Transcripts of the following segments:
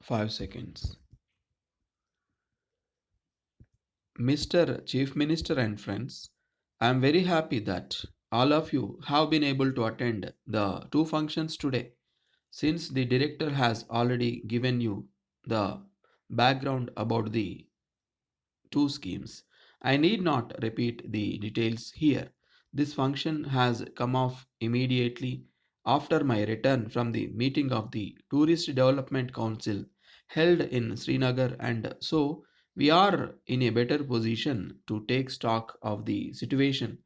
5 seconds. Mr. Chief Minister and friends, I am very happy that all of you have been able to attend the two functions today. Since the director has already given you the background about the two schemes, I need not repeat the details here. This function has come off immediately after my return from the meeting of the Tourist Development Council held in Srinagar, and so we are in a better position to take stock of the situation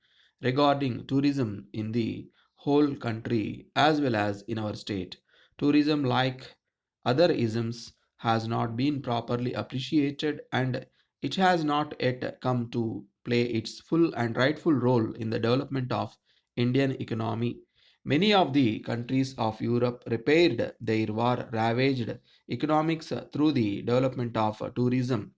regarding tourism in the whole country as well as in our state. Tourism, like other isms, has not been properly appreciated, and it has not yet come to play its full and rightful role in the development of Indian economy. Many of the countries of Europe repaired their war ravaged economics through the development of tourism.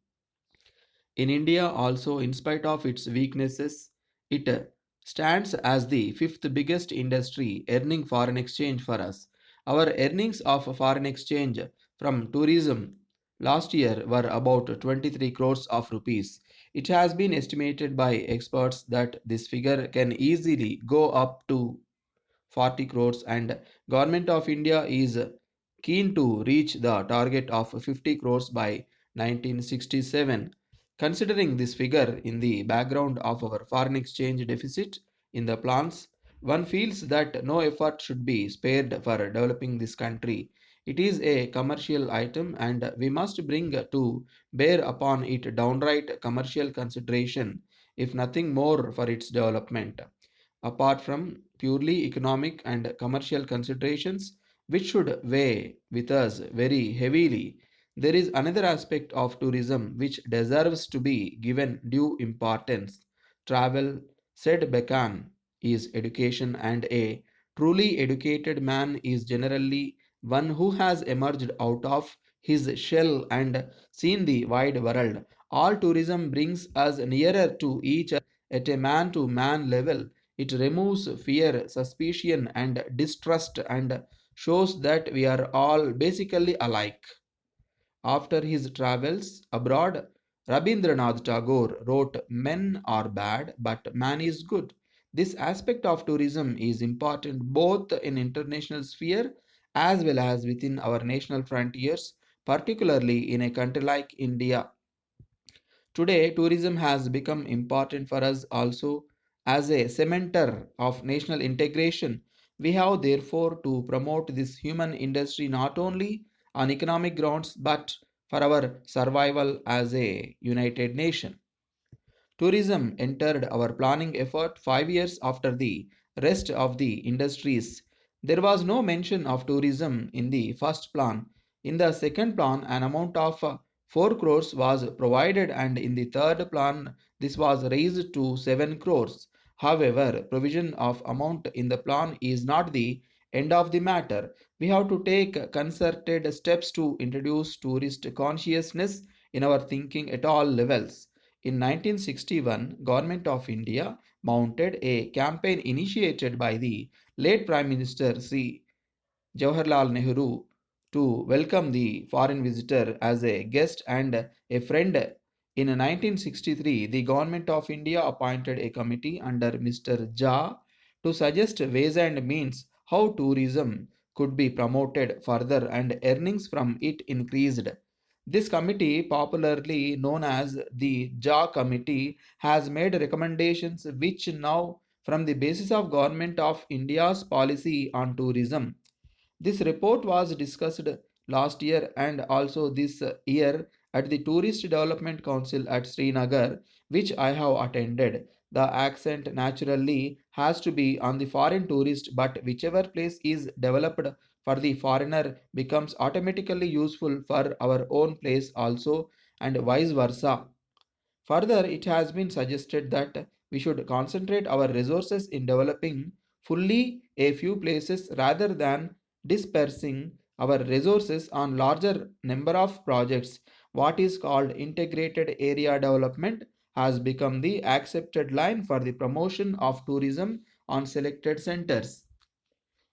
In India, also, in spite of its weaknesses, it stands as the fifth biggest industry earning foreign exchange for us. Our earnings of foreign exchange from tourism last year were about 23 crores of rupees. It has been estimated by experts that this figure can easily go up to 40 crores, and government of India is keen to reach the target of 50 crores by 1967. Considering this figure in the background of our foreign exchange deficit in the plans, one feels that no effort should be spared for developing this country. It is a commercial item, and we must bring to bear upon it downright commercial consideration, if nothing more, for its development. Apart from purely economic and commercial considerations, which should weigh with us very heavily, there is another aspect of tourism which deserves to be given due importance. Travel, said Bacon, is education, and a truly educated man is generally one who has emerged out of his shell and seen the wide world. All tourism brings us nearer to each other at a man to man level. It removes fear, suspicion, and distrust and shows that we are all basically alike. After his travels abroad, Rabindranath Tagore wrote, "Men are bad, but man is good." This aspect of tourism is important both in international sphere as well as within our national frontiers, particularly in a country like India. Today, tourism has become important for us also as a cementer of national integration. We have therefore to promote this human industry not only on economic grounds but for our survival as a united nation. Tourism entered our planning effort 5 years after the rest of the industries. There was no mention of tourism in the first plan. In the second plan, an amount of 4 crores was provided, and in the third plan, this was raised to 7 crores. However, provision of amount in the plan is not the end of the matter. We have to take concerted steps to introduce tourist consciousness in our thinking at all levels. In 1961, Government of India mounted a campaign initiated by the late Prime Minister C. Jawaharlal Nehru to welcome the foreign visitor as a guest and a friend. In 1963, the Government of India appointed a committee under Mr. Jha to suggest ways and means how tourism could be promoted further and earnings from it increased. This committee, popularly known as the Jha Committee, has made recommendations which now from the basis of Government of India's policy on tourism. This report was discussed last year and also this year at the Tourist Development Council at Srinagar, which I have attended. The accent naturally has to be on the foreign tourist, but whichever place is developed for the foreigner becomes automatically useful for our own place also, and vice versa. Further, it has been suggested that we should concentrate our resources in developing fully a few places rather than dispersing our resources on larger number of projects. What is called integrated area development has become the accepted line for the promotion of tourism on selected centers.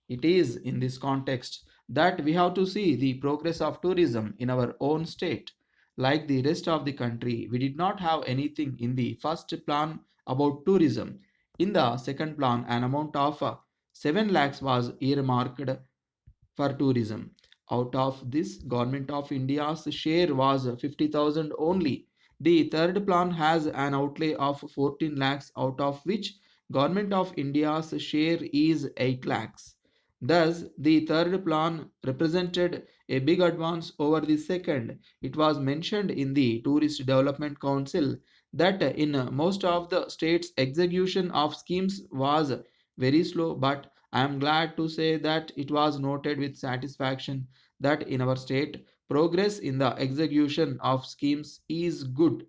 It is in this context that we have to see the progress of tourism in our own state. Like the rest of the country, we did not have anything in the first plan about tourism. In the second plan, an amount of 7 lakhs was earmarked for tourism. Out of this, Government of India's share was 50,000 only. The third plan has an outlay of 14 lakhs, out of which Government of India's share is 8 lakhs. Thus, the third plan represented a big advance over the second. It was mentioned in the Tourist Development Council that in most of the states execution of schemes was very slow, but I am glad to say that it was noted with satisfaction that in our state progress in the execution of schemes is good.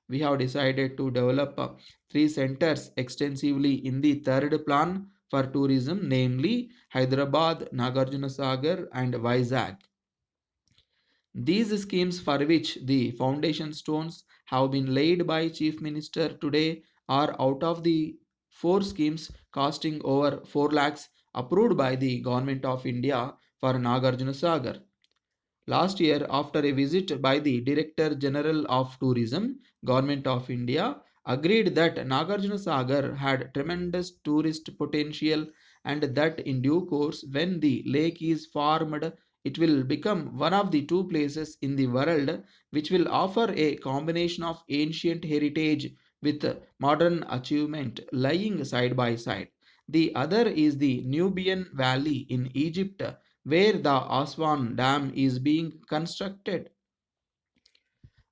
We have decided to develop three centers extensively in the third plan for tourism, namely Hyderabad, Nagarjuna Sagar, and Vizag. These schemes for which the foundation stones have been laid by Chief Minister today are out of the four schemes costing over 4 lakhs approved by the Government of India for Nagarjuna Sagar. Last year, after a visit by the Director General of Tourism, Government of India agreed that Nagarjuna Sagar had tremendous tourist potential and that in due course, when the lake is formed, it will become one of the two places in the world which will offer a combination of ancient heritage with modern achievement lying side by side. The other is the Nubian Valley in Egypt where the Aswan Dam is being constructed.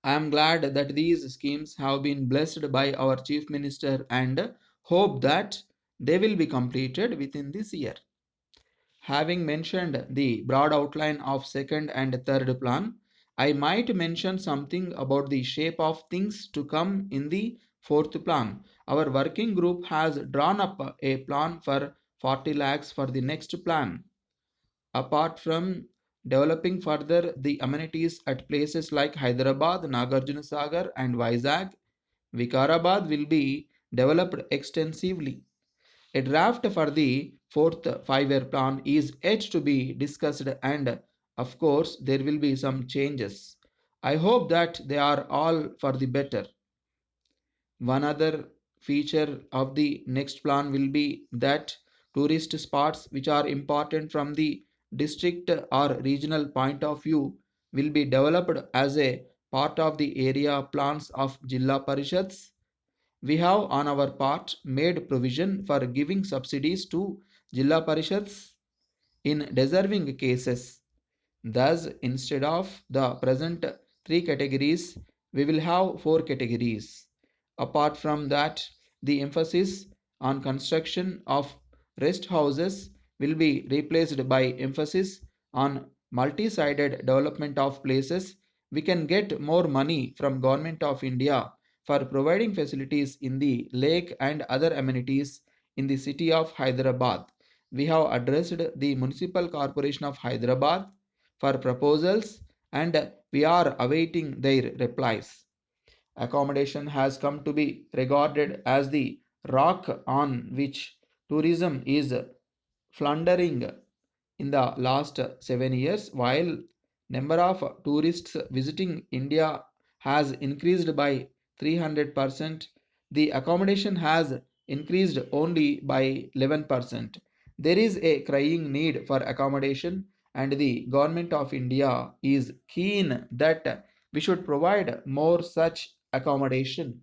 I am glad that these schemes have been blessed by our Chief Minister and hope that they will be completed within this year. Having mentioned the broad outline of second and third plan, I might mention something about the shape of things to come in the fourth plan. Our working group has drawn up a plan for 40 lakhs for the next plan. Apart from developing further the amenities at places like Hyderabad, Nagarjuna Sagar, and Vizag, Vikarabad will be developed extensively. A draft for the fourth 5 year plan is yet to be discussed, and of course, there will be some changes. I hope that they are all for the better. One other feature of the next plan will be that tourist spots which are important from the district or regional point of view will be developed as a part of the area plans of Jilla Parishads. We have on our part made provision for giving subsidies to Jilla Parishads in deserving cases. Thus, instead of the present three categories, we will have four categories. Apart from that, the emphasis on construction of rest houses will be replaced by emphasis on multi-sided development of places. We can get more money from Government of India for providing facilities in the lake and other amenities in the city of Hyderabad. We have addressed the Municipal Corporation of Hyderabad for proposals and we are awaiting their replies. Accommodation has come to be regarded as the rock on which tourism is floundering in the last 7 years. While number of tourists visiting India has increased by 300%, the accommodation has increased only by 11%. There is a crying need for accommodation and the government of India is keen that we should provide more such accommodation.